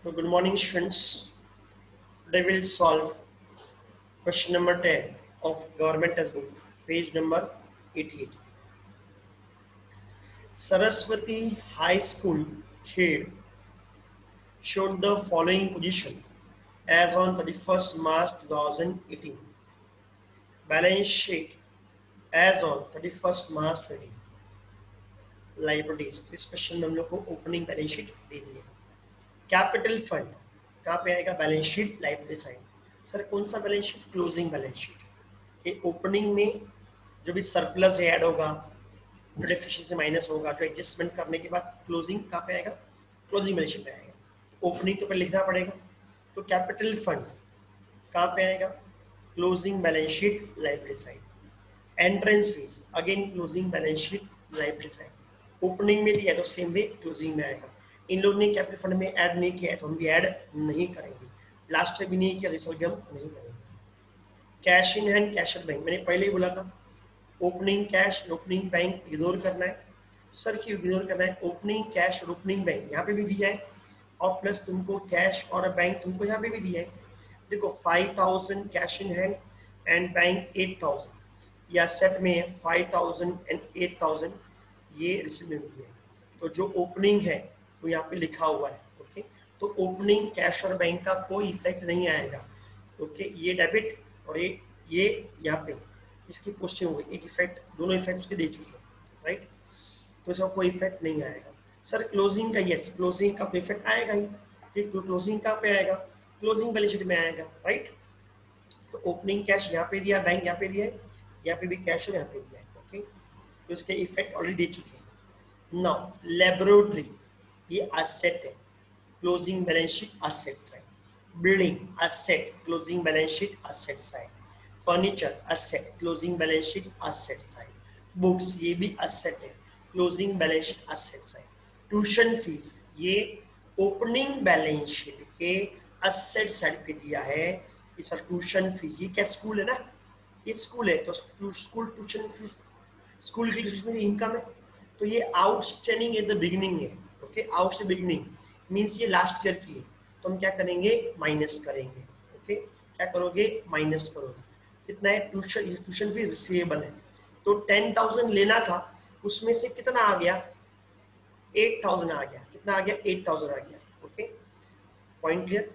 So good morning students. Today we'll solve question number 10 of government textbook, page number 88. Saraswati High School Khed showed the following position as on 31st March 2018. Balance sheet as on 31st March 20. Liabilities. इस question में हम लोग को opening balance sheet दे दी है. Capital fund कहाँ पे आएगा? Balance sheet liability side. Sir कौन सा balance sheet? Closing balance sheet. कि ओपनिंग में जो भी सरप्लस ऐड होगा, जो डेफिशिएंसी माइनस होगा, जो एडजस्टमेंट करने के बाद क्लोजिंग कहाँ पे आएगा? क्लोजिंग बैलेंस शीट में आएगा. ओपनिंग तो पहले लिखना पड़ेगा. तो कैपिटल फंड कहाँ पे आएगा? Closing balance sheet liability side. Entrance fees again closing balance sheet liability side. Opening में दिया तो सेम वे क्लोजिंग में आएगा. इन लोगों ने कैपिटल फंड में ऐड नहीं किया है तो हम भी ऐड नहीं करेंगे. लास्ट टाइम भी नहीं किया, इस साल भी हम नहीं करेंगे. Cash in hand, cash at bank, मैंने पहले ही बोला था. Opening cash, opening bank ignore करना है. सर क्यों इग्नोर करना है? ओपनिंग कैश और ओपनिंग बैंक यहाँ पे भी दिया है और प्लस तुमको कैश और बैंक तुमको यहाँ पे भी दिया है. देखो 5000 cash in hand and bank 8000, या सेट में 5000 एंड 8000 ये रिसीव में दिया है. तो जो ओपनिंग है वो यहाँ पे लिखा हुआ है. ओके, तो ओपनिंग कैश और बैंक का कोई इफेक्ट नहीं आएगा. ओके, ये डेबिट और ये यहाँ पे इसकी पोस्टिंग होगी. एक इफेक्ट, दोनों इफेक्ट उसके दे चुके हैं, राइट. तो इसका कोई इफेक्ट नहीं आएगा. सर क्लोजिंग का, यस क्लोजिंग का इफेक्ट आएगा ही. ठीक, तो क्लोजिंग कहाँ पे आएगा? क्लोजिंग बैलेंस शीट में आएगा, राइट. तो ओपनिंग कैश यहाँ पे दिया, बैंक यहाँ पे दिया है, यहाँ पे भी कैश और यहाँ पे दिया है. ओके, तो इसके इफेक्ट ऑलरेडी दे चुके हैं. नाउ लेबोरेटरी ये एसेट है, closing balance sheet asset side. Building asset, closing balance sheet asset side. Furniture asset, closing balance sheet asset side. Books ये भी एसेट है, closing balance sheet asset side. Tuition fees ये opening balance sheet के asset side पे दिया है. इस tuition fees, ये क्या स्कूल है ना, ये स्कूल है तो स्कूल ट्यूशन फीस, स्कूल की ट्यूशन फीस इनकम है. तो ये आउटस्टैंडिंग एट द बिगिनिंग है. ओके, आउट से बिगिनिंग मीन्स ये लास्ट ईयर की है, तो हम क्या करेंगे? माइनस करेंगे. ओके, क्या करोगे? माइनस करोगे. कितना है? ट्यूशन फीस रिसीवेबल है. तो 10,000 लेना था, उसमें से कितना आ गया? 8,000 आ गया. कितना आ गया? 8,000 आ गया. Okay, point clear.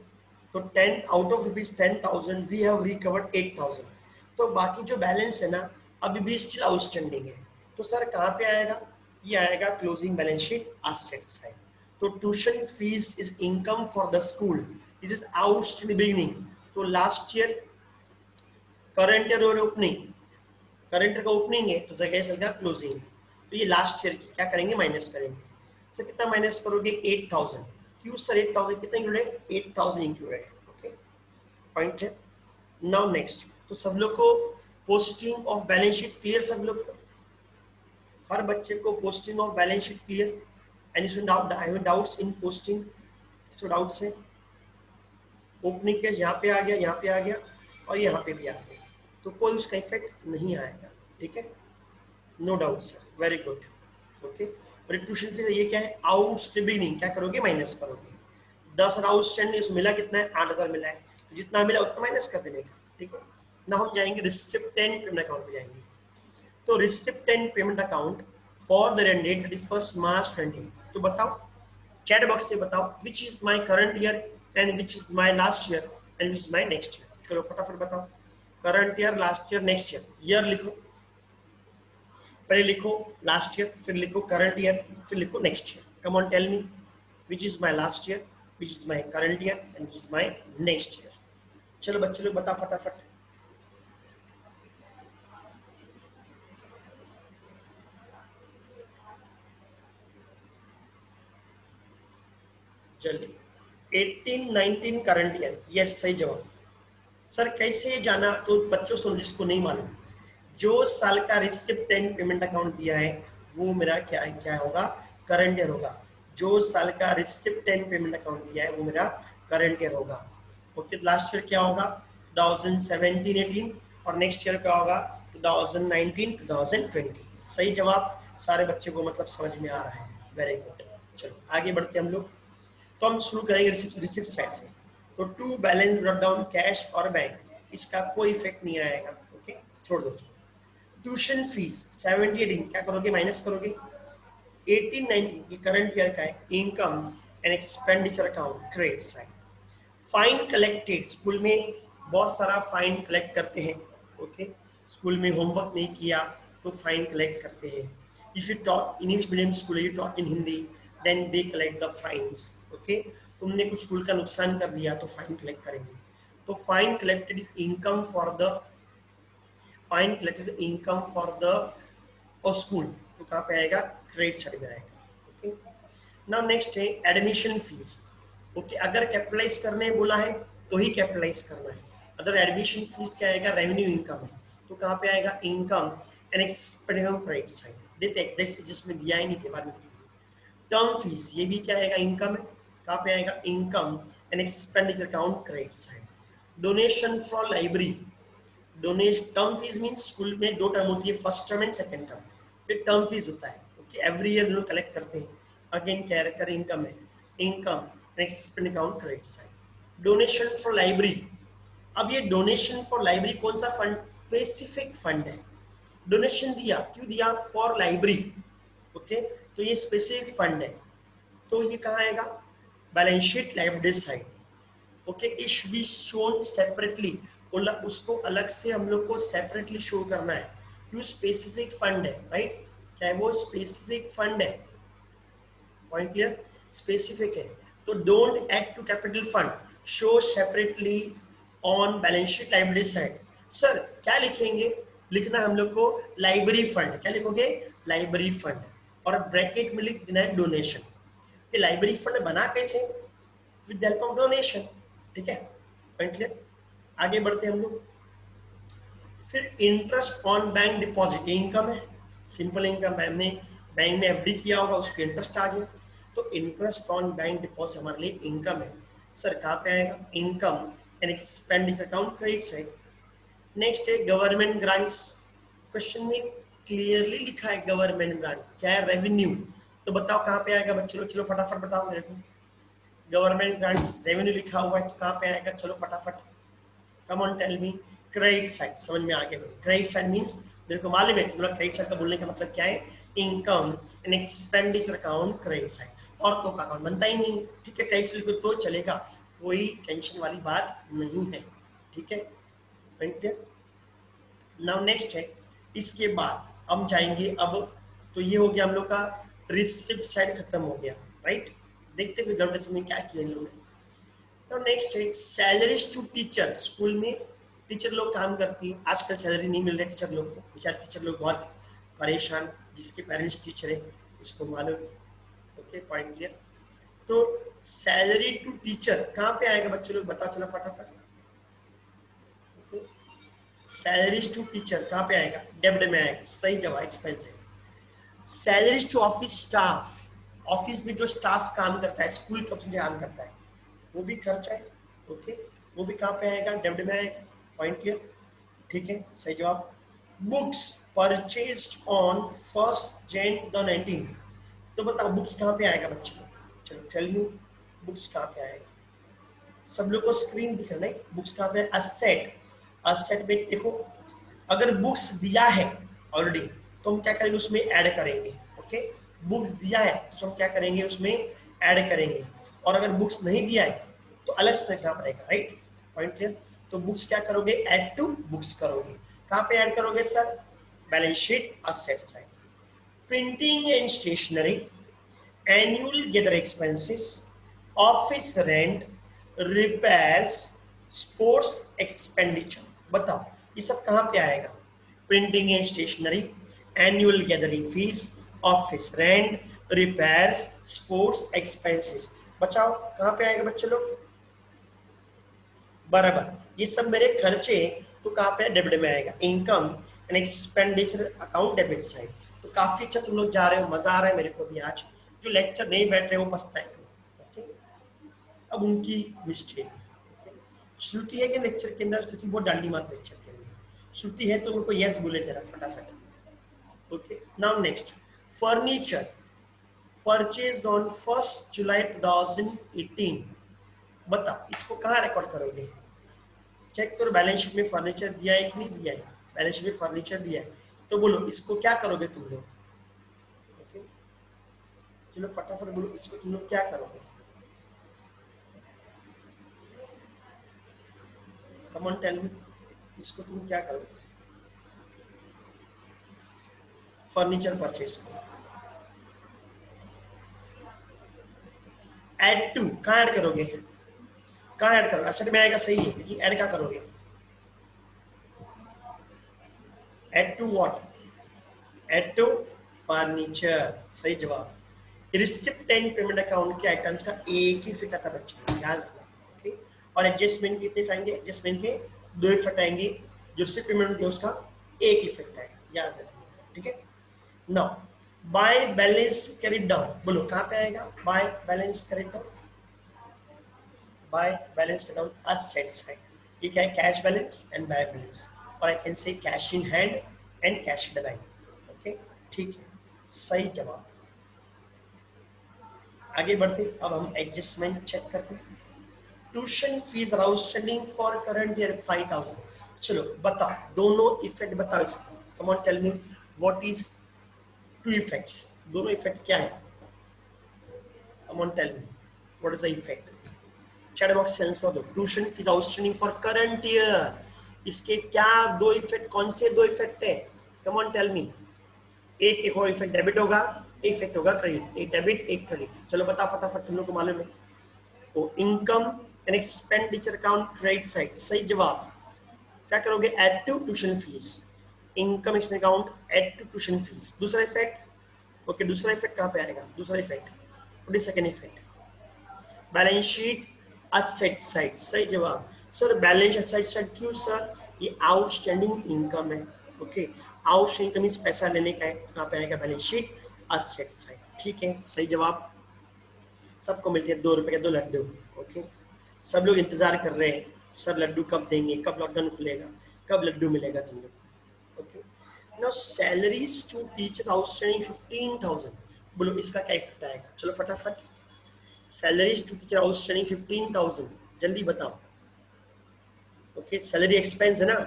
तो 10 out of rupees 10,000 we have recovered 8,000. तो बाकी जो बैलेंस है ना अभी भी स्टिल आउटस्टैंडिंग है. तो सर कहाँ पे आएगा? ये आएगा closing balance sheet asset side. तो tuition fees is income for the school, this is outstanding beginning. तो लास्ट ईयर करंट ईयर और ओपनिंग, करंट का ओपनिंग है तो जगह से क्लोजिंग है. तो ये लास्ट ईयर की क्या करेंगे? माइनस करेंगे. सर कितना माइनस करोगे? 8,000. क्यों सर 8,000? कितना इंक्लूडेड है? 8,000 इंक्लूडेड है. ओके, पॉइंट है. नाउ नेक्स्ट, तो सब लोग को posting of balance sheet clear? सब लोग को, हर बच्चे को posting of balance sheet clear? Any doubts in posting? So doubts है? ओपनिंग कैश यहाँ पे आ गया, यहाँ पे आ गया और यहाँ पे भी आ गया, तो कोई उसका इफेक्ट नहीं आएगा. ठीक है, no doubt sir, very good. Okay, और ट्यूशन फीस ये क्या है? आउटस्टैंडिंग. क्या करोगे? माइनस करोगे. 10,000 आउटस्टैंडिंग मिला, कितना है? 8,000 मिला है. जितना मिला उतना माइनस कर देने का. ठीक है ना, हम जाएंगे रिसिप्टेंट पेमेंट अकाउंट पे जाएंगे. तो receipt and payment account for the date 31st March 20. तो बताओ, चैट बॉक्स से बताओ which is my current year and which is my last year and which is my next year. चलो फटाफट बताओ. Current year, last year, next year. Year लिखो, पहले लिखो लास्ट ईयर, फिर लिखो करंट ईयर, फिर लिखो next year. Come on tell me which is my last year, which is my current year and which is my next year. चलो बच्चे लोग बताओ फटाफट. जल्दी. 18, 19 करंट ईयर. यस, सही जवाब. सर कैसे जाना? तो बच्चों सुन, जिसको नहीं मालूम, जो साल का रिसिप्टेंट पेमेंट अकाउंट दिया है वो मेरा क्या होगा? करंट ईयर होगा. जो साल का रिसिप्टेंट पेमेंट अकाउंट दिया है वो मेरा करंट ईयर होगा. ओके, लास्ट ईयर क्या होगा? 2017-18 और नेक्स्ट ईयर क्या होगा? 2019-2020. सही जवाब. सारे बच्चे को मतलब समझ में आ रहा है. Very good. चलो आगे बढ़ते हम लोग. तो हम शुरू करेंगे रिसिप्ट साइड से। तो to balance brought down cash और बैंक, इसका कोई इफेक्ट नहीं आएगा, ओके, छोड़ दो उसको। ट्यूशन फीस 70-18 क्या करोगे, माइनस करोगे। 18-19 ये करंट ईयर का है, income and expenditure account credit side. Fine collected, school में बहुत सारा फाइन कलेक्ट करते हैं, ओके, स्कूल में होमवर्क नहीं किया तो फाइन कलेक्ट करते हैं। If you taught in English medium school, you taught in Hindi, then they collect the fines, okay. तुमने कुछ स्कूल का नुकसान कर दिया तो फाइन कलेक्ट करेंगे। तो fine collected is income for the, fine collected is income for the school, तो कहाँ पे आएगा, क्रेडिट साइड में आएगा, ओके। नाउ नेक्स्ट है एडमिशन फीस, ओके, अगर कैपिटलाइज करने बोला है तो ही कैपिटलाइज करना है, अदर एडमिशन फीस क्या आएगा, रेवेन्यू इनकम है, तो कहाँ पे आएगा, income and expenditure credit side. देते एग्जैक्ट जिसमें दिया ही नहीं थे, बाद में लिखेंगे। टर्म फीस ये भी क्या आएगा, इनकम है, कहाँ पे आएगा, income and expenditure account credit side. Donation for library, donation, term fees means school में दो टर्म होती है, first term and second term, फिर टर्म फीस होता है, ओके, एवरी ईयर लोग कलेक्ट करते हैं। अगेन क्या कर, इनकम है, income expand account credit side. Donation for library, अब ये डोनेशन फॉर लाइब्रेरी कौन सा फंड, स्पेसिफिक फंड है, डोनेशन दिया, क्यों दिया, फॉर लाइब्रेरी, ओके, तो ये स्पेसिफिक फंड है, तो ये कहाँ आएगा, balance sheet liability side, okay. It should be shown separately, उसको अलग से हम लोग को सेपरेटली शो करना है, क्यों, स्पेसिफिक फंड है, राइट, क्या है वो, स्पेसिफिक फंड है, पॉइंट क्लियर, स्पेसिफिक है, तो don't add to capital fund, show separately on balance sheet liability side. Sir क्या लिखेंगे, लिखना हम लोग को लाइब्रेरी फंड, क्या लिखोगे, लाइब्रेरी फंड, और ब्रैकेट में लिख देना है डोनेशन। ये लाइब्रेरी फंड बना कैसे, with the help of donation, ठीक है, पॉइंट क्लियर। आगे बढ़ते हैं हम लोग। फिर interest on bank deposit, income है, सिंपल इनकम, मैंने बैंक में एफडी किया होगा उस पर इंटरेस्ट आ गया, तो इंटरेस्ट ऑन बैंक डिपॉजिट हमारे लिए इनकम है। सर कहाँ पे आएगा, income and expenditure account credit side. Next है गवर्नमेंट ग्रांट्स, क्वेश्चन में क्लियरली लिखा है गवर्नमेंट ग्रांट्स क्या है, रेवेन्यू, तो बताओ कहाँ पे आएगा बच्चों, चलो फटाफट बताओ मेरे को। गवर्नमेंट ग्रांट्स रेवेन्यू लिखा हुआ है, तो कहाँ पे आएगा, चलो फटाफट, come on tell me. Credit side, समझ में आ गया, क्रेडिट साइड मींस मेरे को मालूम है, तुम्हारा क्रेडिट साइड का बोलने का मतलब क्या है, income and expenditure account credit side, और तो का अकाउंट बनता ही नहीं, ठीक है, क्रेडिट लिखो तो चलेगा, कोई टेंशन वाली बात नहीं है, ठीक है, नाउ नेक्स्ट है, इसके बाद हम जाएंगे अब, तो ये हो गया हम लोग का रिसिप्ट साइड खत्म हो गया, राइट, देखते फिर गवर्नमेंट में क्या किया इन लोगों ने। नाउ नेक्स्ट है सैलरीज टू टीचर, स्कूल में टीचर लोग काम करती है, आजकल सैलरी नहीं मिल रही टीचर लोग को, बेचारे टीचर लोग बहुत परेशान, जिसके पेरेंट्स टीचर है उसको मालूम, ओके, पॉइंट क्लियर। तो सैलरी टू टीचर कहाँ पे आएगा बच्चों लोग, बताओ चलो फटाफट, सैलरीज टू टीचर कहाँ पे आएगा, डेब्ट में आएगा, सही जवाब, एक्सपेंस है। Salaries to office staff, office में जो स्टाफ काम करता है, स्कूल के ऑफिस में काम करता है, वो भी खर्चा है, ओके, वो भी कहाँ पे आएगा, डेब्ट में आएगा, पॉइंट क्लियर, ठीक है, सही जवाब। बुक्स परचेज्ड ऑन 1 Jan 2019, तो बताओ बुक्स कहाँ पे आएगा बच्चों, चलो टेल मी, बुक्स कहाँ पे आएगा, सब लोग को स्क्रीन दिख रहा है, बुक्स कहाँ पे, असेट, असेट में देखो, अगर बुक्स दिया है ऑलरेडी तो हम क्या करेंगे, उसमें ऐड करेंगे, ओके, बुक्स दिया है तो हम क्या करेंगे, उसमें ऐड करेंगे, और अगर बुक्स नहीं दिया है तो अलग से लिखना पड़ेगा, राइट, पॉइंट क्लियर। तो बुक्स क्या करोगे, ऐड टू बुक्स करोगे, कहाँ पे ऐड करोगे sir, balance sheet asset side. Printing and stationery, annual gather expenses, office rent, repairs, sports expenditure, बताओ ये सब कहाँ पे आएगा, printing and stationery, annual gathering fees, office rent, repairs, sports expenses, बचाओ कहाँ पे आएगा बच्चे लोग, बराबर, ये सब मेरे खर्चे, तो कहाँ पे डेबिट में आएगा, income and expenditure account debit side. तो काफी अच्छा तुम लोग जा रहे हो, मजा आ रहा है मेरे को भी आज, जो लेक्चर नहीं बैठ रहे वो पछताएंगे, ओके, अब उनकी मिस्टेक, श्रुति है कि लेक्चर के अंदर, श्रुति बहुत डांडी मार लेक्चर के अंदर, श्रुति है तो उनको यस बोले जरा फटाफट, okay. Now next furniture, purchase on 1 जुलाई 2018। बता इसको कहाँ रिकॉर्ड करोगे? चेक करो बैलेंस शीट में फर्नीचर दिया है कि नहीं दिया है। बैलेंस शीट में फर्नीचर दिया है, तो बोलो इसको क्या करोगे तुम लोग? ओके चलो फटाफट बोलो, इसको तुम लोग क्या करोगे? कम ऑन टेल मी, इसको तुम क्या करोगे? फर्नीचर परचेज को ऐड टू कहाँ ऐड करोगे? कहाँ ऐड करोगे? असेट में आएगा, सही है, लेकिन ऐड क्या करोगे? Add to what? Add to furniture, सही जवाब। रिसिप्ट एंड पेमेंट अकाउंट के आइटम्स का एक ही फिट आता बच्चों, याद रखना। ओके और एडजस्टमेंट कितने आएंगे? एडजस्टमेंट के दो इफेक्ट आएंगे, जो रिसिप्ट पेमेंट है उसका एक इफेक्ट आएगा, याद रखना। ठीक है, now by balance carried down, बोलो कहाँ पे आएगा? By balance carried down, by balance carried down asset side. ये क्या है? Cash balance and by balance, और I can say cash in hand and cash in the bank. Okay ठीक है, सही जवाब। आगे बढ़ते, अब हम एडजस्टमेंट चेक करते हैं। Tuition fees outstanding for current year 5000। चलो बताओ दोनों इफेक्ट बताओ इसका। Come on tell me what is two effects? दोनों इफेक्ट क्या है? Come on tell me what is the effect? Chat box से आंसर दो। Tuition fees outstanding for current year, इसके क्या दो इफेक्ट? कौन से दो इफेक्ट है? Come on tell me. एक और इफेक्ट डेबिट होगा, एक इफेक्ट होगा क्रेडिट। एक डेबिट एक क्रेडिट। चलो बता फटाफट, तुम लोग को मालूम है। तो income and expenditure account credit side, सही जवाब। क्या करोगे? Add to tuition fees. Income expenditure account add to tuition fees. दूसरा इफेक्ट, ओके दूसरा इफेक्ट कहाँ पे आएगा? दूसरा effect what is second effect? Balance sheet asset side, सही जवाब। सर बैलेंस असेट साइड क्यों सर? ये आउटस्टैंडिंग इनकम है। ओके आउटस्टैंडिंग इनकम मींस पैसा लेने का है, कहाँ पे आएगा? Balance sheet asset side. ठीक है सही जवाब। सबको मिलते हैं 2 रुपए के 2 लड्डू। ओके सब लोग इंतजार कर रहे हैं, सर लड्डू कब देंगे, कब लॉकडाउन खुलेगा, कब लड्डू मिलेगा तुम लोग। Okay now salaries to teachers outstanding 15,000, बोलो इसका क्या इफेक्ट आएगा? चलो फटाफट, सैलरीज टू टीचर आउटस्टैंडिंग 15,000, जल्दी बताओ। ओके सैलरी एक्सपेंस है ना,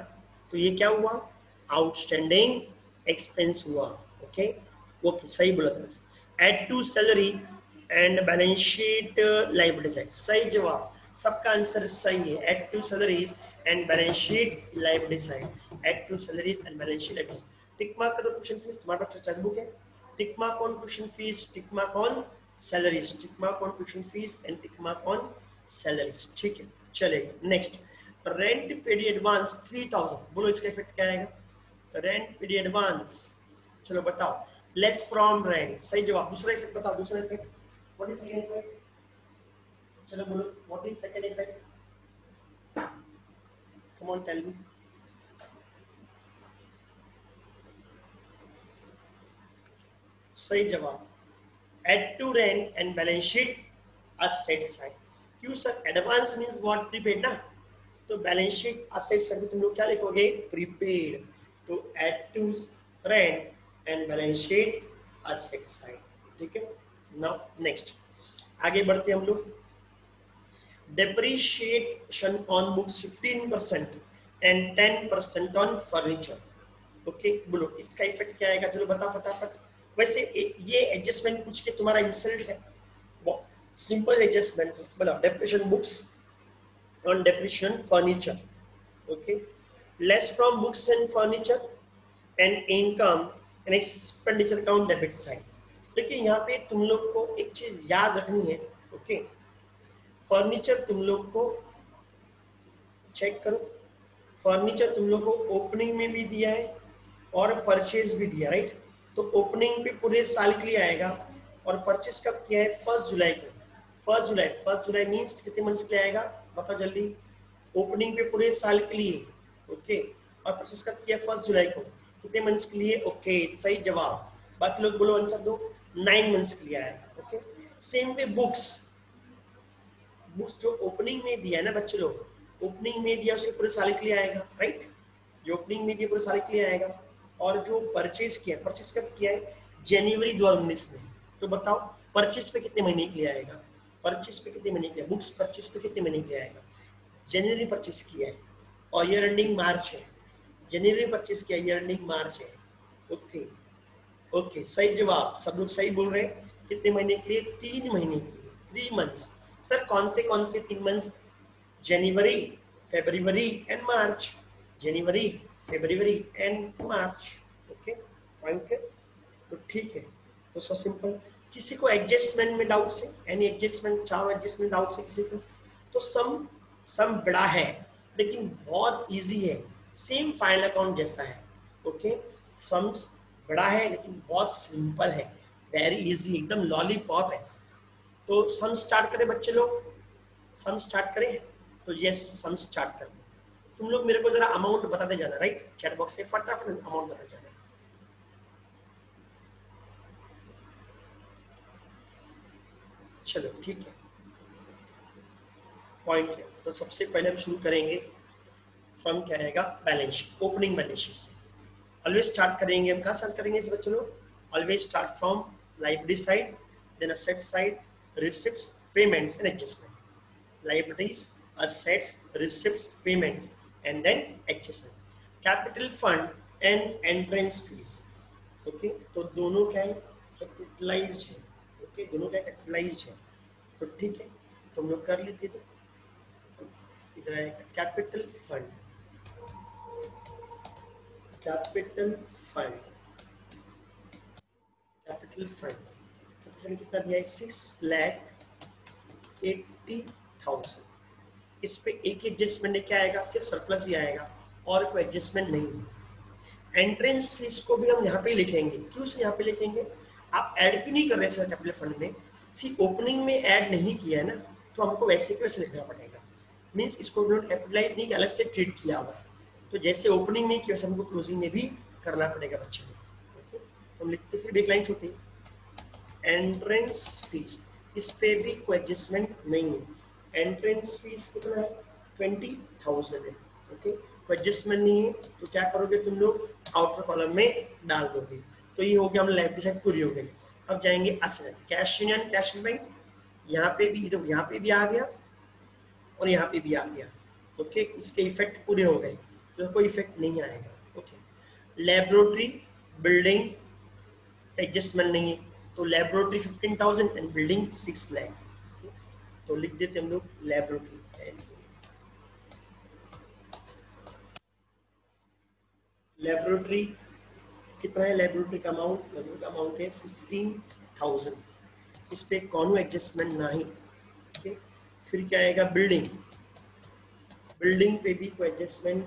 तो ये क्या हुआ? आउटस्टैंडिंग एक्सपेंस हुआ। ओके ओके सही बोला था। Add to salary and balance sheet liability side, सही जवाब। सबका आंसर सही है। Add to salaries and balance sheet liability side. Add to salaries and balance sheet liability. Tick mark करो ट्यूशन फीस, तुम्हारे पास टेक्स्ट बुक है। Tick mark on tuition fees, tick mark on salaries, tick mark on tuition fees and tick mark on salaries. ठीक है चलेगा। Next rent paid advance 3000, बोलो इसका effect क्या आएगा? रेंट पेड एडवांस, चलो बताओ। लेस फ्रॉम रेंट, सही जवाब। दूसरा इफेक्ट बताओ, दूसरा effect what is second effect? चलो बोलो what is second effect? Come on tell me. सही जवाब add to rent and balance sheet asset side. क्यों sir? Advance means what? Prepaid ना, तो बैलेंस शीट असेट साइड में तुम लोग क्या लिखोगे? प्रीपेड। तो add to rent and balance sheet asset side. ठीक है नाउ नेक्स्ट आगे बढ़ते हम लोग। Depreciation on books 15% and 10% on furniture. Okay बोलो इसका इफेक्ट क्या आएगा? चलो बता फटाफट। वैसे ये एडजस्टमेंट पूछ के तुम्हारा इंसल्ट है, सिंपल एडजस्टमेंट। बोलो depreciation books on depreciation furniture, okay less from books and furniture and income and expenditure account debit side। लेकिन यहाँ पे तुम लोग को एक चीज याद रखनी है। ओके फर्नीचर तुम लोग को चेक करो, फर्नीचर तुम लोग को ओपनिंग में भी दिया है और परचेज भी दिया, राइट? तो ओपनिंग पे पूरे साल के लिए आएगा और परचेज कब किया है? 1 जुलाई को। 1 जुलाई मीन्स कितने मंथ्स के लिए आएगा? बताओ जल्दी। ओपनिंग पे पूरे साल के लिए, ओके और परचेज कब किया? 1 जुलाई को। कितने मंथ्स के लिए? ओके सही जवाब। बाकी लोग बोलो आंसर दो। 9 मंथ्स के लिए आएगा। Okay same way books, books जो ओपनिंग में दिया है ना बच्चे लोग, ओपनिंग में दिया उसके पूरे साल के लिए आएगा, राइट? जो ओपनिंग में दिया पूरे साल के लिए आएगा। और जो परचेज किया, परचेज कब किया है? जनवरी 2019 में। तो बताओ परचेज पे कितने महीने के लिए आएगा, परचेज पे कितने महीने के लिए, बुक्स परचेज पे कितने महीने के लिए आएगा, जनवरी परचेज किया है और ईयर एंडिंग मार्च है, जनवरी परचेज किया, ईयर एंडिंग मार्च है। ओके ओके, सही जवाब, सब लोग सही बोल रहे हैं। कितने महीने के लिए, 3 महीने के लिए, 3 मंथ्स। सर कौन से 3 months, January, February and March, January, February and March. Okay point है, तो ठीक है। तो सो सिंपल। किसी को एडजस्टमेंट में डाउट है, एनी एडजस्टमेंट, चाहो एडजस्टमेंट डाउट है किसी को, तो सम बड़ा है लेकिन बहुत इजी है, सेम फाइनल अकाउंट जैसा है। ओके, सम्स बड़ा है लेकिन बहुत सिंपल है, वेरी इजी, एकदम लॉलीपॉप है। तो सम स्टार्ट करें बच्चे लोग, सम स्टार्ट करें। तो यस, सम स्टार्ट करते हैं। तुम लोग मेरे को जरा अमाउंट बताते जाना, राइट, चैट बॉक्स से फटाफट अमाउंट बताते जाना। चलो ठीक है, पॉइंट है। तो सबसे पहले हम शुरू करेंगे फ्रॉम क्या आएगा, balance sheet, opening balance sheet से। ऑलवेज स्टार्ट करेंगे, हम कहाँ स्टार्ट करेंगे इस बच्चों लोग, always start from liability side, then asset side, receipts, payments and adjustment. liabilities, assets, receipts, payments, and then adjustment. Capital fund and entrance fees. Okay, तो दोनों क्या है, कैपिटलाइज्ड है। ओके, दोनों क्या कैपिटलाइज्ड है, तो ठीक है, तो हम लोग कर लेते हैं। इधर आएगा capital fund, capital fund, capital fund, capital fund कितना दिया है, 6,80,000। इस पे एक एडजस्टमेंट क्या आएगा, सिर्फ सरप्लस ही आएगा और कोई एडजस्टमेंट नहीं है। एंट्रेंस फीस को भी हम यहाँ पे लिखेंगे, क्यों से यहाँ पे लिखेंगे, आप ऐड क्यों नहीं कर रहे सर कैपिटल फंड में, सी ओपनिंग में ऐड नहीं किया है ना, तो हमको वैसे के वैसे लिखना पड़ेगा। मीन्स इसको कैपिटलाइज नहीं किया, अलग से ट्रीट किया हुआ है, तो जैसे ओपनिंग में किया वैसे हमको क्लोजिंग में भी करना पड़ेगा बच्चे को। ओके, तो हम लिखते फिर एक लाइन छोटी, एंट्रेंस फीस, इस पे भी कोई एडजस्टमेंट नहीं है। एंट्रेंस फीस कितना है, 20,000 है। ओके, कोई एडजस्टमेंट नहीं है, तो क्या करोगे तुम लोग, आउटर कॉलम में डाल दोगे। तो ये हो गया, हम लाइबिलिटी साइड पूरी हो गई। अब जाएंगे asset, cash in and cash in bank, यहाँ पे भी, तो यहाँ पे भी आ गया और यहाँ पे भी आ गया। ओके, इसके इफेक्ट पूरे हो गए, तो कोई इफेक्ट नहीं आएगा। ओके, लेबोरेटरी, बिल्डिंग, एडजस्टमेंट नहीं है, तो लेबोरेटरी 15,000 एंड बिल्डिंग 6 लाख। तो लिख देते हम लोग लेबोरेटरी, लेबोरेटरी कितना है, लेबोरेटरी का अमाउंट, लेबोरेटरी का अमाउंट है 15,000, इस पे कौन एडजस्टमेंट नहीं। ठीक है, फिर क्या आएगा, बिल्डिंग, बिल्डिंग पे भी कोई एडजस्टमेंट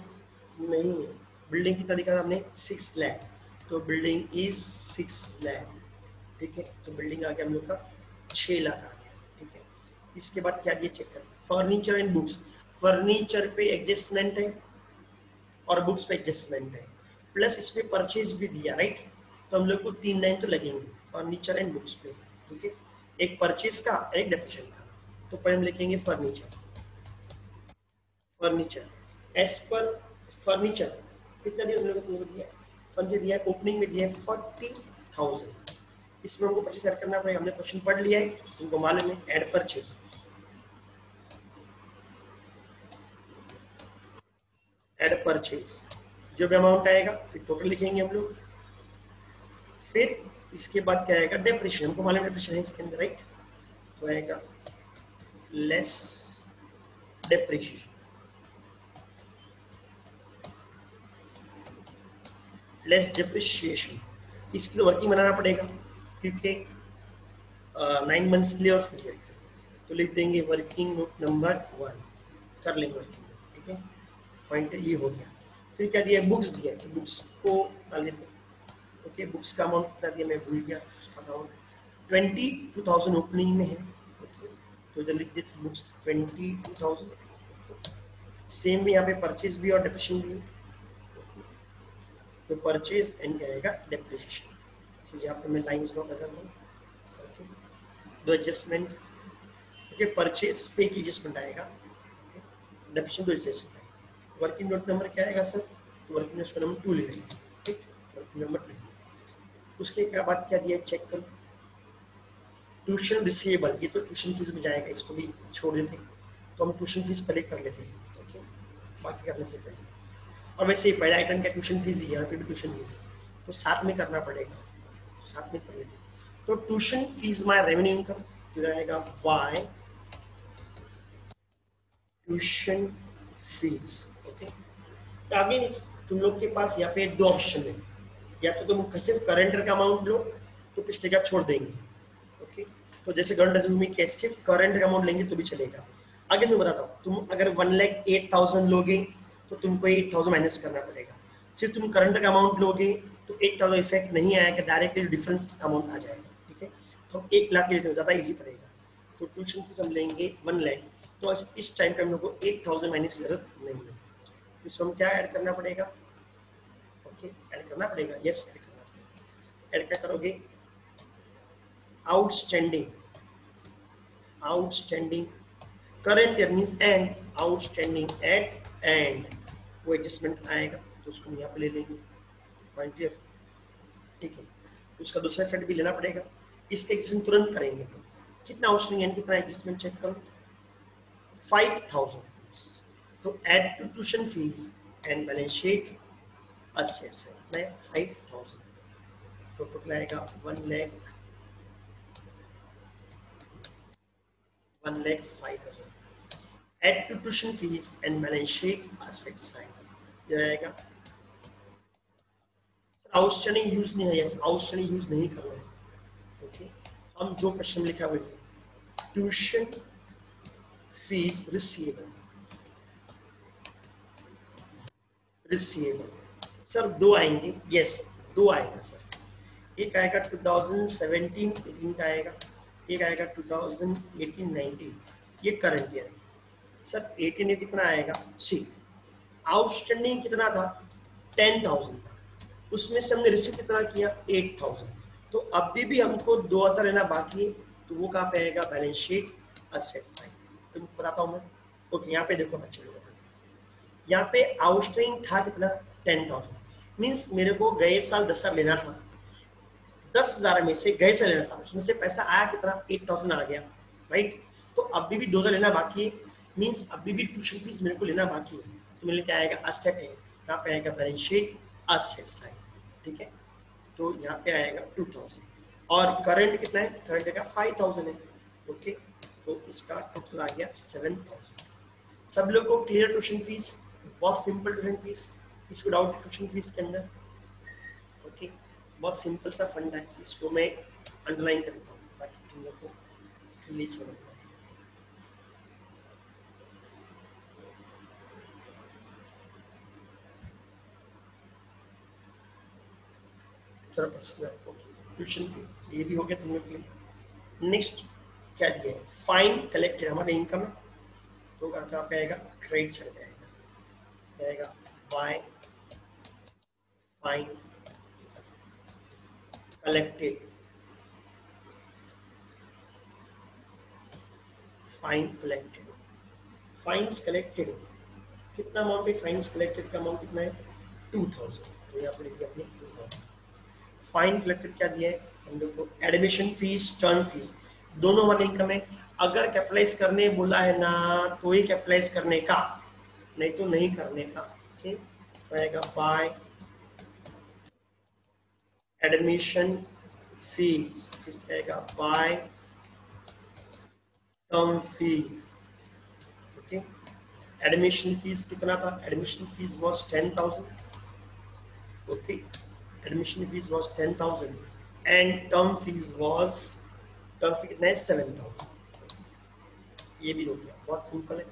नहीं है। बिल्डिंग कितना दिखा था हमने, 6 लाख, तो बिल्डिंग इज 6 लाख। ठीक है, तो बिल्डिंग आ गया हम लोग का 6 लाख आ गया। ठीक है, इसके बाद क्या दिया चेक कर, फर्नीचर एंड बुक्स, फर्नीचर पे एडजस्टमेंट है और बुक्स पे एडजस्टमेंट है, प्लस इस पे परचेज भी दिया, राइट, तो हम लोग को 3 लाइन तो लगेंगे फर्नीचर एंड बुक्स पे। ठीक है, एक परचेज का, एक डेप्रिसिएशन का। तो पहले हम लिखेंगे furniture, furniture as per furniture कितना दिया, दिया फर्नीचर दिया है, ओपनिंग में दिया है 40,000। इसमें हमको परचेज ऐड करना पड़ेगा, हमने क्वेश्चन पढ़ लिया है, उनको मालूम है, ऐड परचेज, ऐड परचेज, जो भी अमाउंट आएगा फिर टोटल लिखेंगे हम लोग। फिर इसके बाद क्या आएगा, डेप्रिसिएशन, हमको मालूम है डेप्रिसिएशन है इसके अंदर, राइट, तो आएगा लेस डेप्रिसिएशन, लेस डेप्रिसिएशन। इसकी तो वर्किंग बनाना पड़ेगा क्योंकि 9 मंथ्स के लिए और फिर ईयर के लिए, तो लिख देंगे वर्किंग नोट नंबर 1, कर लेंगे वर्किंग नोट। ठीक है, पॉइंट ये हो गया। फिर क्या दिया, बुक्स दिया, तो बुक्स को डाल देते हैं। ओके, बुक्स का अमाउंट कितना दिया मैं भूल गया, उसका अमाउंट 22,000 ओपनिंग में है। ओके, तो इधर लिख देते बुक्स 22,000। सेम भी यहाँ पे परचेज भी और डेप्रिसिएशन भी, तो परचेज एंड क्या आएगा, डेप्रिसिएशन। तो यहाँ पे मैं लाइन्स ड्रॉ कर रहा हूँ। ओके, दो एडजस्टमेंट, ओके, परचेज पे की एडजस्टमेंट आएगा, डेप्रिसिएशन 2 एडजस्टमेंट आएगा। वर्किंग नोट नंबर क्या आएगा सर, वर्किंग नोट नंबर 2 ले लेंगे। ठीक, वर्किंग नंबर 2। उसके क्या बाद क्या दिया चेक करो, ट्यूशन रिसीवेबल, ये तो ट्यूशन फीस में जाएगा, इसको भी छोड़ देते हैं, तो हम ट्यूशन फीस पहले कर लेते हैं, ओके, बाकी करने से पहले। और वैसे ही पहले आइटम का ट्यूशन फीस ही, यहाँ पे भी ट्यूशन फीस है, तो साथ में करना पड़ेगा, तो साथ में कर लेते हैं। तो tuition fees my revenue income रहेगा बाय ट्यूशन फीस, ओके। आगे तुम लोग के पास यहाँ पे दो ऑप्शन है, या तो तुम सिर्फ करंट का अमाउंट लो तो पिछले का छोड़ देंगे, ओके। तो जैसे करंट में क्या सिर्फ करंट का अमाउंट लेंगे तो भी चलेगा। आगे मैं बताता हूँ, तुम अगर 1,08,000 लोगे तो तुमको 8,000 माइनस करना पड़ेगा। सिर्फ तुम करंट का अमाउंट लोगे तो 8,000 इफेक्ट नहीं आएगा, डायरेक्टली डिफरेंस अमाउंट आ जाएगा, ठीक है। तो हम 1 लाख लेते हैं, ज़्यादा ईजी पड़ेगा। तो ट्यूशन फीस हम लेंगे 1 लाख, तो इस टाइम पे हम लोग को 8,000 माइनस की जरूरत नहीं है। इसको हम क्या ऐड करना पड़ेगा, ओके, ऐड करना पड़ेगा, यस ऐड करना पड़ेगा। ऐड क्या करोगे, outstanding, outstanding current year means and, outstanding at and, वो एडजस्टमेंट आएगा तो उसको हम यहाँ पे ले लेंगे, पॉइंट क्लियर, ठीक है। तो उसका दूसरा इफेक्ट भी लेना पड़ेगा, इसके एडजस्टमेंट तुरंत करेंगे। कितना आउटस्टैंडिंग एंड कितना एडजस्टमेंट चेक करो, 5,000 रुपीज। तो add to tuition fees and balance sheet assets है 5,000, तो टोटल आएगा 1,05,000। Add to tuition fees and balance sheet asset side, ये रहेगा। आउटस्टैंडिंग यूज नहीं है, यस आउटस्टैंडिंग यूज नहीं करना है, ओके। हम जो क्वेश्चन लिखा हुआ है, tuition fees receivable, receivable sir दो आएंगे, यस दो आएगा सर। एक आएगा 2017-18 का आएगा, एक आएगा 2018-19, ये करंट ईयर है सर। 18 कितना आएगा, सी आउटस्टैंडिंग कितना था 10,000 था, उसमें से हमने रिसीव कितना किया 8,000, तो अभी भी हमको 2,000 लेना बाकी है, तो वो कहाँ पे आएगा, बैलेंस शीट असेट साइड। तो बताता हूँ मैं, ओके। यहाँ पे देखो बच्चों लोग, यहाँ पे आउटस्टैंडिंग था कितना 10,000, मीन्स मेरे को गए साल 10,000 लेना था, 10,000 में से गए साल लेना था, उसमें से पैसा आया कितना 8,000 आ गया, राइट। तो अभी भी 2,000 लेना बाकी है, मीन्स अभी भी ट्यूशन फीस मेरे को लेना बाकी है, तो मेरे क्या आएगा, असेट है, कहाँ पे आएगा, बैलेंस शीट असेट साइड, ठीक है। तो यहाँ पे आएगा 2,000 और करंट कितना है, करंट का 5,000 है, ओके। तो इसका टोटल आ गया 7,000। सब लोग को क्लियर ट्यूशन फीस, बहुत सिंपल ट्यूशन फीस, इसको डाउट ट्यूशन फीस के अंदर, ओके। बहुत सिंपल सा फंड है, इसको मैं अंडरलाइन करता हूँ ताकि तुम लोग को क्लियर समझ में आए। ओके, ट्यूशन फीस ये भी हो गया तुम लोग के लिए। नेक्स्ट क्या दिया है, फाइन कलेक्टेड, हमारे इनकम है, तो कहाँ पे आएगा, क्रेडिट साइड पे आएगा by fine collected, fine collected, fines collected कितना अमाउंट है, फाइन्स कलेक्टेड का अमाउंट कितना है 2,000, तो यहाँ पर लिखिए अपने 2,000। फाइन कलेक्टेड क्या दिया है हम लोग को, एडमिशन फीस टर्न फीस दोनों हमारे इनकम है। अगर कैपिटलाइज करने बोला है ना तो ही कैपिटलाइज करने का, नहीं तो नहीं करने का, ओके। आएगा बाय एडमिशन फीस, फिर आएगा by term fees, okay. Admission fees कितना था, admission fees was 10,000, okay. Admission fees was 10,000 and term fees was, term fee कितना है 7,000, ये भी हो गया, बहुत सिंपल है,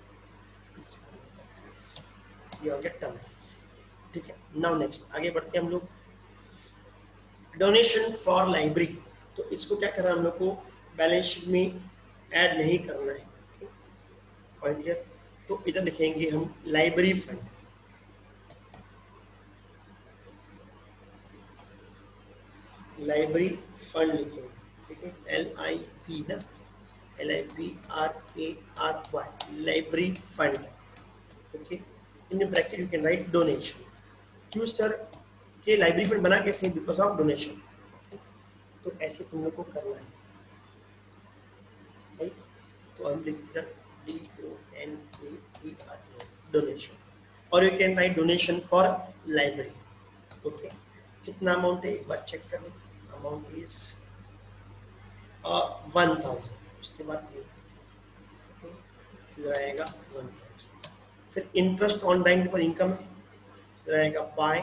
ये हो गया टर्म फीस, ठीक है। नाउ नेक्स्ट आगे बढ़ते हैं हम लोग, डोनेशन फॉर लाइब्रेरी, तो इसको क्या करना है हम लोग को, बैलेंस शीट में ऐड नहीं करना है, पॉइंट क्लियर। तो इधर लिखेंगे हम लाइब्रेरी फंड, लाइब्रेरी फंड लिखेंगे, ठीक है, LIP ना, LIBRARY, library fund, okay. In bracket you can write donation, क्यों सर के लाइब्रेरी फंड बना कैसे, बिकॉज ऑफ डोनेशन, तो ऐसे तुम लोग को करना है, हम लिखते हैं डोनेशन, और you can write donation for library. Okay, कितना अमाउंट है एक बार चेक कर लें। Amount is 1000। उसके बाद ये रहेगा 1000। फिर इंटरेस्ट ऑन बैंक पर इनकम है, रहेगा बाय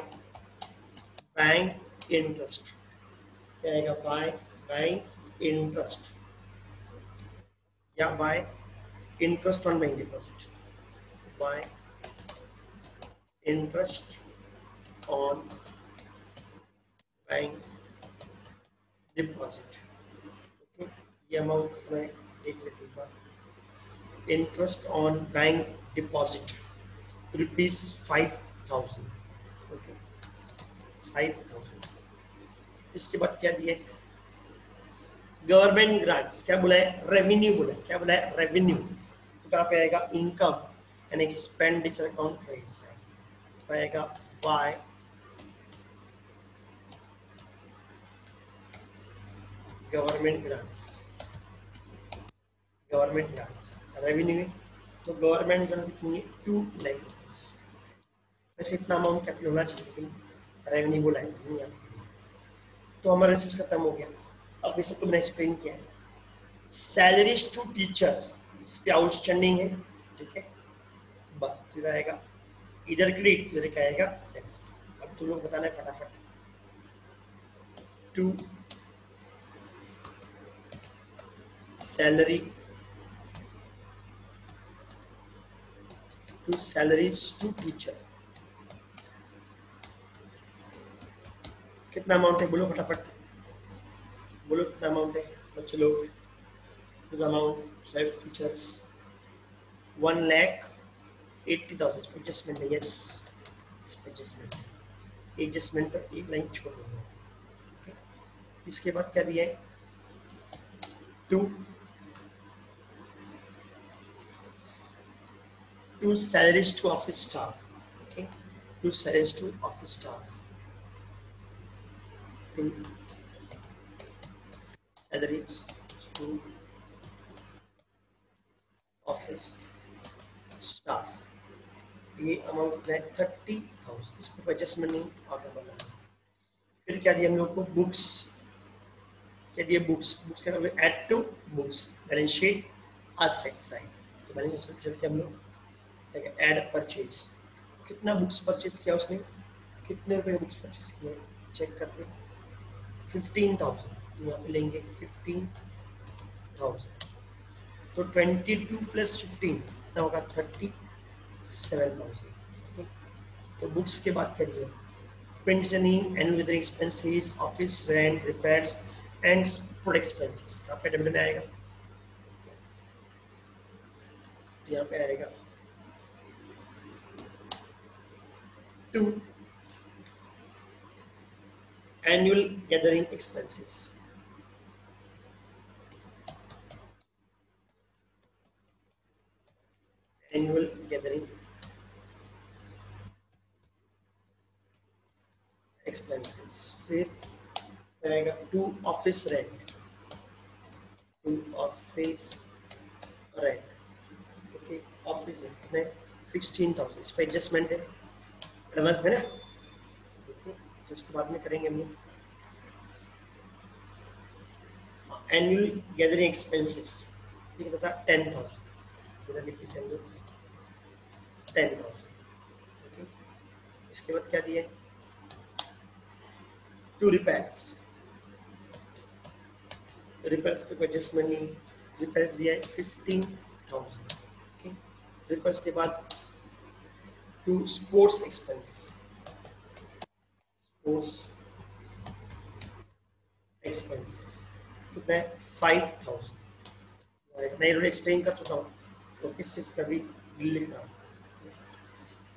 बैंक इंटरेस्ट, रहेगा बाय बैंक इंटरेस्ट या by interest on bank deposit, by interest on bank deposit. Okay, ये अमाउंट कितना है देख लेते एक बार। Interest on bank deposit ₹5000। Okay, 5000। इसके बाद क्या दिया है, गवर्नमेंट ग्रांट्स, क्या बोला है, रेवेन्यू बोला है, क्या बोला है, रेवेन्यू। तो कहाँ पे आएगा, income and expenditure account credit side, तो आएगा by government grants, government grants revenue है। तो गवर्नमेंट ग्रांट कितनी है, 2 लाख रुपीज। वैसे इतना अमाउंट कैपिटल होना चाहिए, लेकिन रेवेन्यू बोला है नहीं है। तो हमारा रिसिप्ट खत्म हो गया। अब इस सबको मैंने एक्सप्लेन किया है। सैलरीज टू टीचर्स इस पे आउटस्टैंडिंग है, ठीक है, बात इधर आएगा, इधर क्रेडिट इधर क्या आएगा। अब तुम लोग बताना है फटाफट। To salary to salaries to teacher, कितना अमाउंट है बोलो फटाफट, बोलो कितना अमाउंट है बच्चे लोग। Amount self teachers 1,80,000। एडजस्टमेंट है, यस, इस पे एडजस्टमेंट, एडजस्टमेंट पर एक लाइन छोड़ देंगे। ओके, इसके बाद क्या दिया है, to salaries to office staff. Okay, to salaries to office staff, salaries to office staff, ये अमाउंट है 30,000। इस पर एडजस्टमेंट नहीं आगे बढ़ना। फिर क्या दिया हम लोग को, बुक्स, क्या दिया, बुक्स, बुक्स क्या करोगे, add to books, balance sheet asset side. तो बैलेंस शीट चलते हम लोग ऐड परचेज, कितना बुक्स परचेज किया उसने, कितने रुपए बुक्स परचेज किया है चेक करते हैं। 15,000, तो यहाँ पे लेंगे 15,000। तो 22 + 15 कितना होगा, 37,000। तो बुक्स के बाद करिए, prints and expenses, office rent, repairs and food expenses, यहाँ पे डब्ल्यू में आएगा, यहाँ पे आएगा 2 annual gathering expenses, annual gathering expenses। फिर आएगा 2 office rent, 2 office rent. Okay, office कितने, 16,000। इस पर एडजस्टमेंट है एडवांस में ना। ओके, तो उसके बाद में करेंगे हम लोग एनुअल गैदरिंग एक्सपेंसेस, ये कितना था, 10,000। इधर लिख के चलिए 10,000। ओके, इसके बाद क्या दिया, टू रिपेयर्स, रिपेयर्स पे कोई एडजस्टमेंट नहीं, रिपेयर्स दिया है 15,000। ओके, रिपेयर्स के बाद to sports expenses, sports expenses कितना है, 5,000। मैं इन्होंने एक्सप्लेन कर चुका हूँ, ओके, सिर्फ कभी लिख रहा हूँ।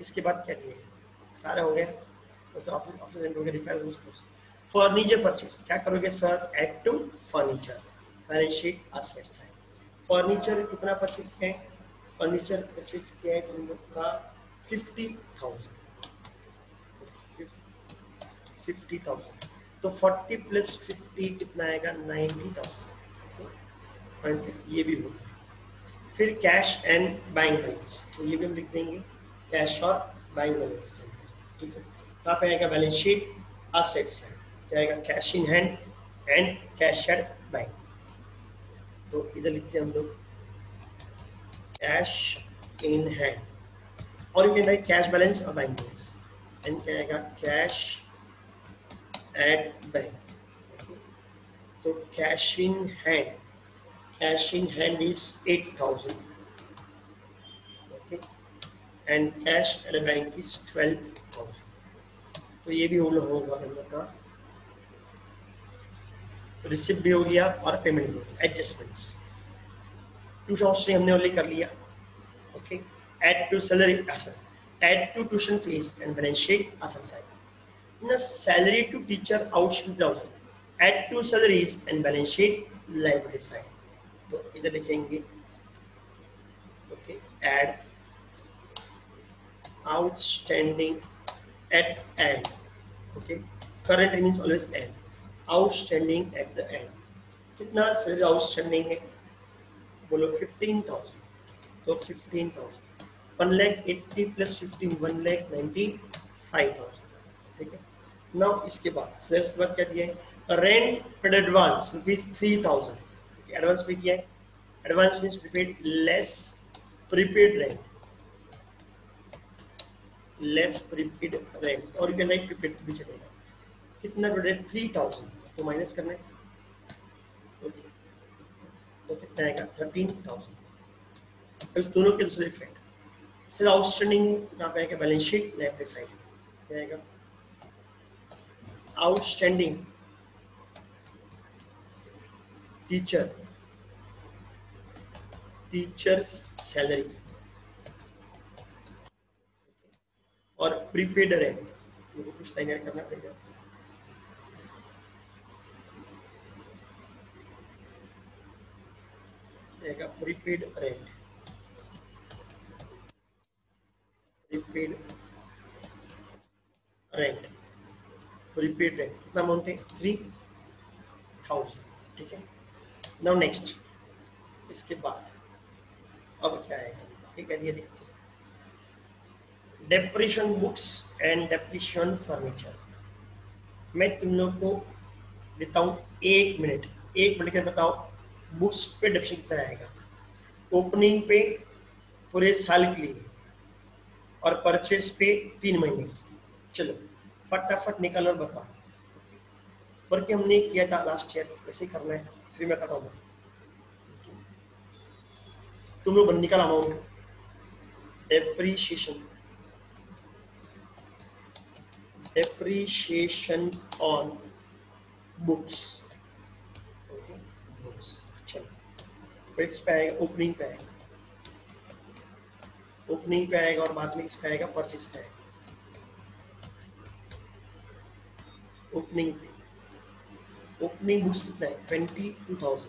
इसके बाद क्या दिया है, सारा हो गया, तो ऑफिस रेंट हो गया, रिपेयर उसको। फर्नीचर परचेज क्या करोगे sir, add to furniture, balance sheet asset side. Furniture कितना परचेज किया है, फर्नीचर परचेज किया है तुम लोग का 50,000, 50,000। तो 40 + 50 कितना आएगा, 90,000। ये भी हो गया। फिर कैश एंड बैंक बैलेंस, तो ये भी हम लिख देंगे कैश और बैंक बैलेंस के अंदर, ठीक है। कहाँ पे आएगा बैलेंस शीट असेट्स है, क्या आएगा cash in hand and cash at bank. तो इधर लिखते हैं हम लोग कैश इन हैंड, और you can right cash balance और बैंक बैलेंस, एंड क्या आएगा कैश एट बैंक। तो cash in hand is 8,000, okay, and cash at a bank is 12,000। तो ये भी होगा हम लोग का, रिसिप्ट भी हो गया और पेमेंट भी हो गया। एडजस्टमेंट्स टू शॉर्ट्स हमने ओनली कर लिया, okay. Add to salary, add to tuition fees and balance sheet asset side. ना salary to teacher outstanding 1000, add to salaries and balance sheet liability side. तो इधर लिखेंगे okay add outstanding at end, okay, current means always end, outstanding at the end। कितना salary outstanding है बोलो 15,000, तो 15,000 1,80,000 plus 15 1,95,000, ठीक है। नाउ इसके बाद सैलरी के बाद क्या दिया है रेंट पेड एडवांस ₹3,000, एडवांस पे किया है, advance means prepaid less prepaid rent, less prepaid rent, और यू राइट प्रीपेड भी चलेगा। कितना प्रीपेड 3,000 तो माइनस करना है, ओके, तो कितना आएगा 13,000। तो इस दोनों के दूसरे इफेक्ट सिर्फ आउटस्टैंडिंग कहाँ पे आएगा बैलेंस शीट लेफ्ट साइड, क्या आएगा आउटस्टैंडिंग टीचर्स सैलरी और प्रीपेड रेंट, मुझे कुछ लाइन ऐड करना पड़ेगा, prepaid rent, prepaid rent, prepaid rent कितना अमाउंट है 3,000, ठीक है। नाउ नेक्स्ट इसके बाद अब क्या है आगे क्या दिया देखते हैं, depreciation books and depreciation furniture. मैं तुम लोग को देता हूँ 1 मिनट के बताओ बुक्स पे डेप्रिशिएशन कितना आएगा, ओपनिंग पे पूरे साल के लिए और परचेज पे 3 महीने के लिए। चलो फटाफट निकल और बताओ, बल्कि हमने किया था लास्ट ईयर, वैसे ही करना है, फिर मैं बताऊंगा। तुम लोग निकल amount depreciation on books, okay books. चलो फिर इस पे आएगा ओपनिंग पे आएगा, ओपनिंग पे आएगा और बाद में इस पे आएगा परचेज पे आएगा। ओपनिंग पे ओपनिंग बुक्स कितना है 22,000,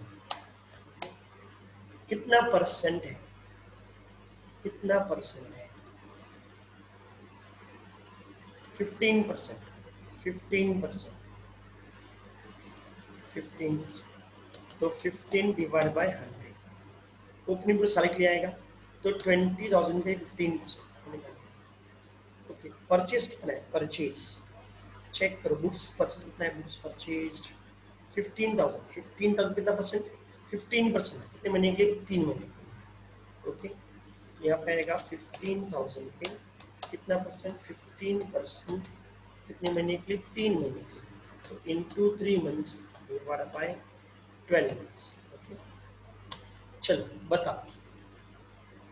कितना परसेंट है, कितना परसेंट है 15%, 15%, 15%, तो 15 डिवाइड बाय 100, ओपनिंग पूरे साल के लिए आएगा तो 20,000 पे 15%, ओके। परचेज कितना है, परचेज चेक करो, बुक्स परचेज कितना है, बुक्स परचेज 15,000, 15,000 कितना परसेंट 15%, कितने महीने के 3 महीने, ओके। यहाँ पे आएगा 15,000 पे कितना परसेंट 15%, कितने महीने के लिए 3 महीने के लिए, तो into 3 months divide by 12 months, okay. चलो बताओ,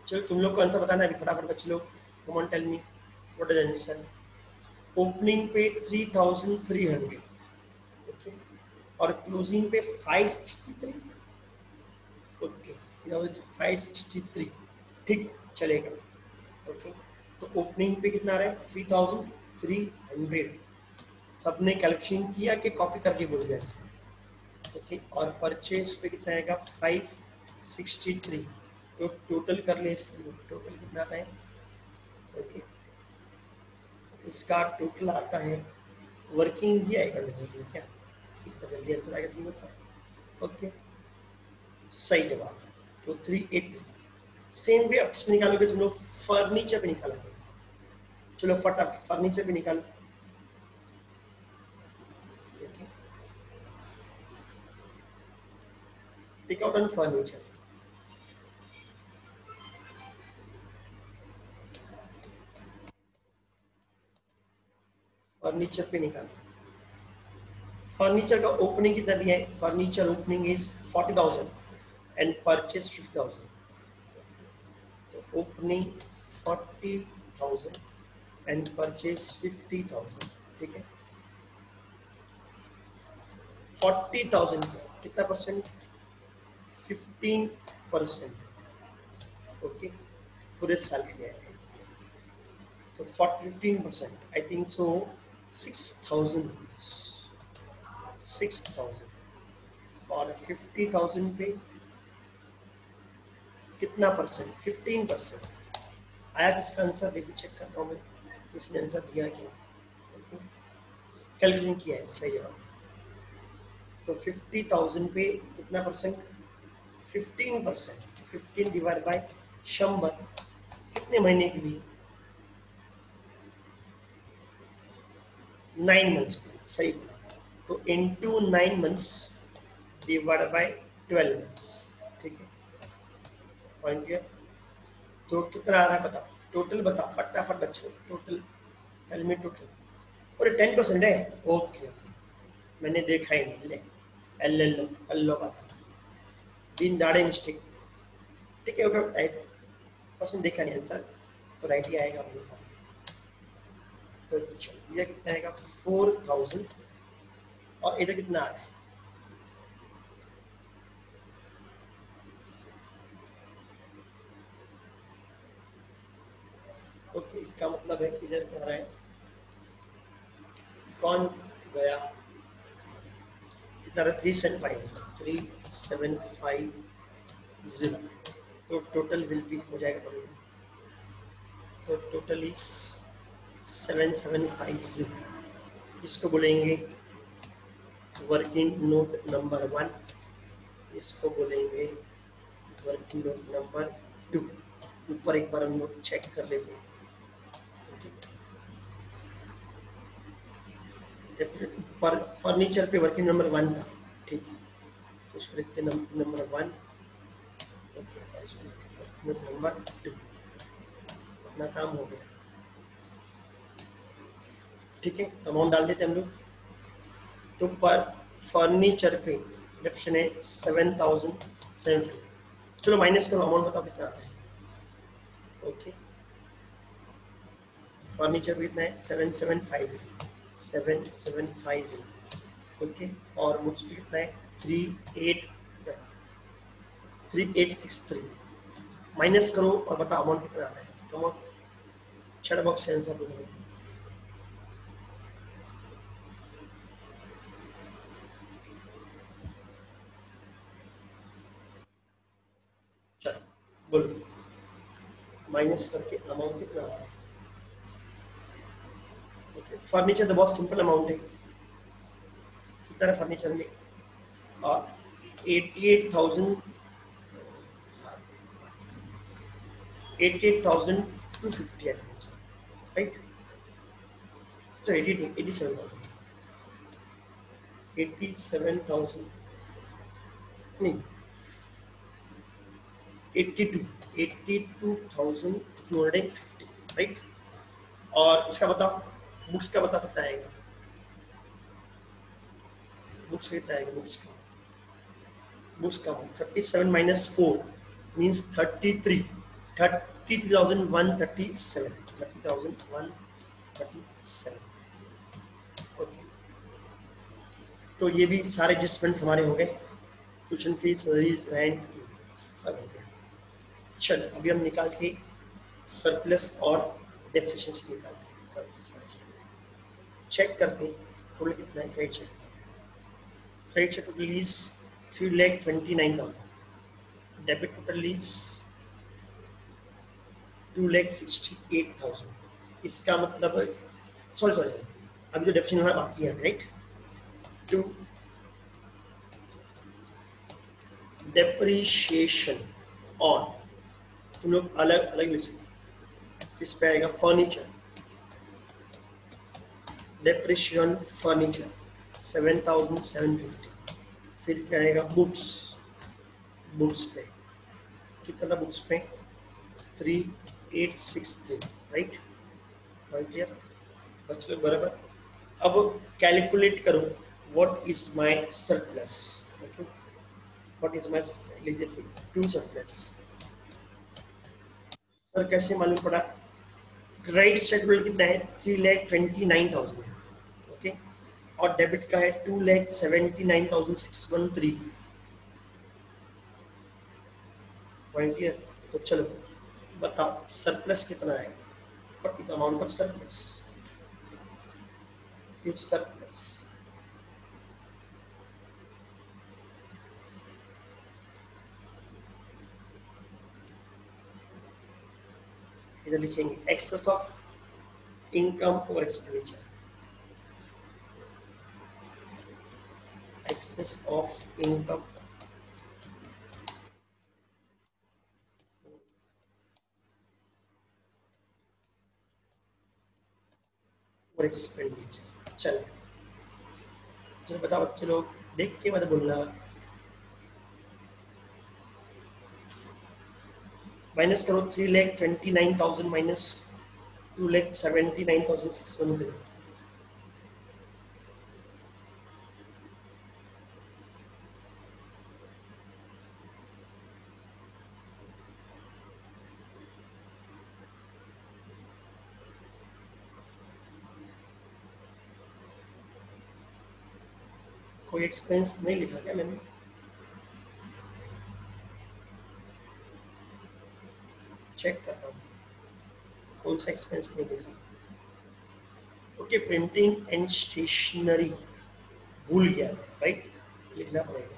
चलो तुम लोग को आंसर बताना है फटाफट बच्चे लोग, come on tell me what is answer. Opening पे 3,300, ओके, और क्लोजिंग पे 563, ओके 563, ठीक चलेगा, ओके। तो ओपनिंग पे कितना आ रहा है 3,300, सबने कैलकुलेशन किया कि कॉपी करके बोल दिया, ओके। और परचेज पे कितना आएगा 563, तो टोटल कर ले इसका, टोटल कितना आता है, ओके। इसका टोटल आता है, वर्किंग दिया है करना चाहिए क्या, इतना जल्दी आंसर आएगा तुम लोग का, ओके। सही जवाब तो 383, सेम वे अब इसमें निकालोगे तुम लोग फर्नीचर पे निकालोगे। चलो फटाफट फर्नीचर पे निकालो। Take out on furniture. Furniture पे निकालो। फर्नीचर का ओपनिंग कितना दिया है? Furniture opening is 40,000 and purchase 50,000। तो ओपनिंग 40,000 एंड परचेज 50,000। ठीक है, 40,000 कितना परसेंट? 15%। ओके, पूरे साल के लिए तो 15%, आई थिंक सो 6,000 रुपीज। 6,000 और 50,000 पे कितना परसेंट? 15%। आया किसका आंसर? देखो चेक करता हूँ मैं किसने आंसर दिया क्या। ओके, कैलकुलेशन किया है, सही जवाब। तो 50,000 पे कितना परसेंट? 15%। 15 डिवाइड बाय 100 कितने महीने के लिए? 9 मंथ्स के लिए, सही बोला। तो into 9 months divide by 12 months. ठीक है, पॉइंट क्लियर। तो कितना आ रहा है बताओ, टोटल बताओ फटाफट बच्चों, टोटल टेल मी टोटल। और 10% है। ओके, मैंने देखा ही नहीं, ले एल एल कर लो बात, दिन दाड़े मिस्टेक। ठीक है, उठो टाइप परसेंट देखा नहीं आंसर, तो राइट ही आएगा हम लोग का। तो चलो ये कितना आएगा? 4,000 और इधर कितना आ रहा है? ओके, इसका मतलब है इधर क्या रहा है? कौन गया? कितना रहा? 3,750। तो टोटल विल भी हो जाएगा टोटल। तो टोटल इज 7,750। इसको बोलेंगे वर्किंग नोट नंबर 1, इसको बोलेंगे वर्किंग नोट नंबर 2। ऊपर एक बार हम लोग चेक कर लेते हैं। पर फर्नीचर पे वर्किंग नंबर 1 था, ठीक है, तो उसको लिखते नंबर 1। ओके, इसको लिखते नंबर 2। अपना काम हो गया। ठीक है, अमाउंट डाल देते हम लोग। तो पर फर्नीचर पे ऑप्शन है 7,750। चलो माइनस करो, अमाउंट बताओ कितना आता है। ओके, फर्नीचर पे कितना है? 7,750। ओके, और बुक्स पे कितना है? 3,863। माइनस करो और बताओ अमाउंट कितना आता है। कम चैट बॉक्स से आंसर दो। चलो बोलो, माइनस करके अमाउंट कितना आता है। ओके, फर्नीचर तो बहुत सिंपल अमाउंट है। कितना है फर्नीचर में? और 88,000, 88,250 आई थिंक सो, राइट? तो 87,000, 87,000 नहीं, 82,250, राइट? और इसका बताओ, बुक्स का बताओ कितना आएगा? बुक्स कितना आएगा? बुक्स का 37 माइनस 4 मीन्स 33, 33,137, 30,137। ओके, तो ये भी सारे एडजस्टमेंट्स हमारे हो गए। ट्यूशन फीस, सैलरीज, रेंट, सब हो गया। चलो अभी हम निकालते हैं सरप्लस और डेफिशिएंसी निकालते हैं। सरप्लस चेक करते हैं टोटल कितना है। Credit check, credit check total is 3,29,000। Debit total is 2,68,000। इसका मतलब सॉरी सॉरी सॉरी, अभी जो डेफिनेशन हमारा बाकी है, राइट? टू डेप्रिशिएशन ऑन, तुम लोग अलग अलग लिख सकते। इस पे आएगा फर्नीचर, डेप्रिशिएशन फर्नीचर 7,750। फिर क्या आएगा बुक्स, बुक्स पे कितना था, बुक्स पे 3,863, राइट। क्लियर बच्चों लोग, बराबर। अब कैलकुलेट करो what is my surplus. Okay, what is my, लिख देते टू सरप्लस। सर कैसे मालूम पड़ा? क्रेडिट शेड्यूल कितना है, 3,29,000 है, ओके। और डेबिट का है 2,79,613। Point clear? तो चलो बताओ सरप्लस कितना है, what is amount of surplus, use surplus. इधर लिखेंगे एक्सेस ऑफ इनकम और एक्सपेंडिचर, एक्सेस ऑफ इनकम और एक्सपेंडिचर। चलो चलो बताओ बच्चे लोग, देख के मत बोलना। माइनस करो 3,29,000 माइनस 2,79,613। कोई एक्सपेंस नहीं लिखा क्या मैंने? चेक करता हूँ कौन सा एक्सपेंस नहीं लिखा। ओके, प्रिंटिंग एंड स्टेशनरी भूल गया मैं, राइट, लिखना पड़ेगा।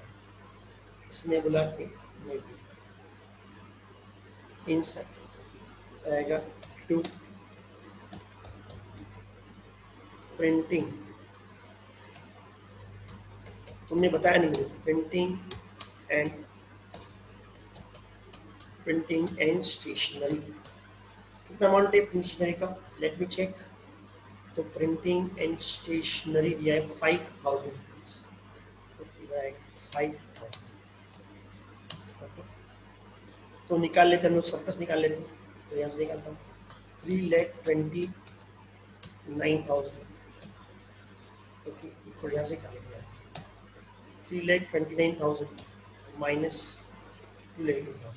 किसने बोला कि नहीं लिखा? इंसर्ट आएगा टू प्रिंटिंग, तुमने बताया नहीं मुझे, प्रिंटिंग एंड स्टेशनरी। कितना अमाउंट है प्रिंटिंग स्टेशनरी का, लेट मी चेक। तो प्रिंटिंग एंड स्टेशनरी दिया है 5,000 रुपीज, तो 5,000। ओके, तो निकाल लेते हम लोग, सरप्लस निकाल लेते हैं। तो यहाँ से निकालता हूँ 3,29,000, ओके, इक्वल यहाँ से निकाल लेते हैं 3,29,000 माइनस 2,82,000,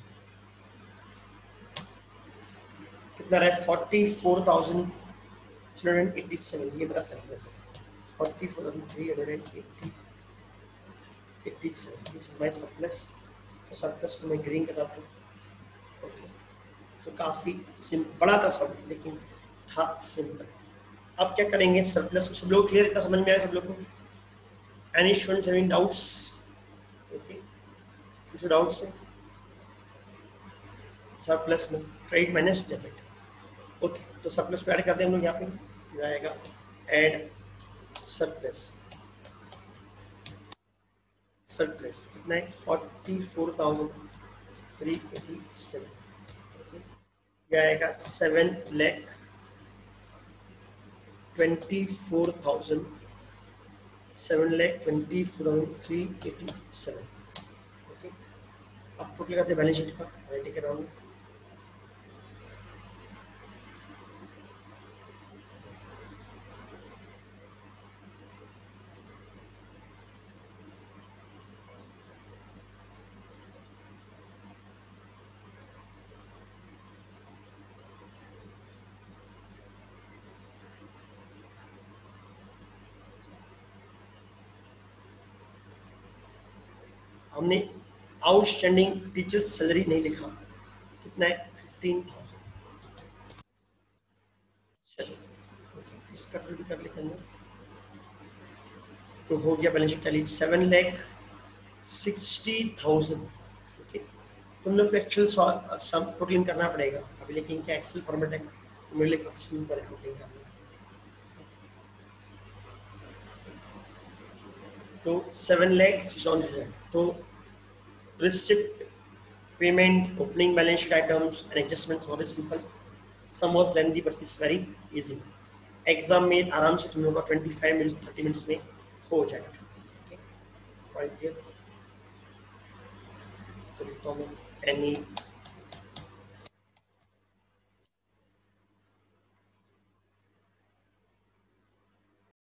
कितना रहा है 44,387। ये मेरा सरप्लस है, 44,387, दिस इज माय सरप्लस। तो सरप्लस को मैं ग्रीन बताता हूँ। ओके, तो काफ़ी बड़ा था सब, लेकिन था सिंपल। अब क्या करेंगे, सरप्लस को सब लोग क्लियर, इतना समझ में आया सब लोग को? Any students having doubts? Okay, किसी डाउट्स है? सरप्लस में क्रेडिट माइनस डेबिट, ओके, तो सरप्लस को ऐड कर दें हम लोग यहाँ पे, आएगा ऐड सरप्लस। सरप्लस कितना है 44,387, ये आएगा 7,24,000, 7,24,387। ओके, अब टोटल करते हैं बैलेंस शीट का, राइट के राउंड। हमने आउटस्टैंडिंग टीचर्स सैलरी नहीं लिखा, कितना है 15,000। चलो इसका भी कर लेते हैं, तो हो गया बैलेंस शीट टैली 7,60,000। ओके, तुम लोग को एक्चुअल सम टोटलिंग करना पड़ेगा अभी, लेकिन क्या एक्सेल फॉर्मेट है तो मेरे लिए काफी सिंपल है टोटलिंग करना। तो 7,60,000, तो receipt payment, opening balance sheet items and adjustments बहुत simple, sum was lengthy but is very easy. Exam में आराम से तुम लोग का 25 मिनट्स 30 मिनट्स में हो जाएगा। Okay, point clear? तो लिखता हूँ एनी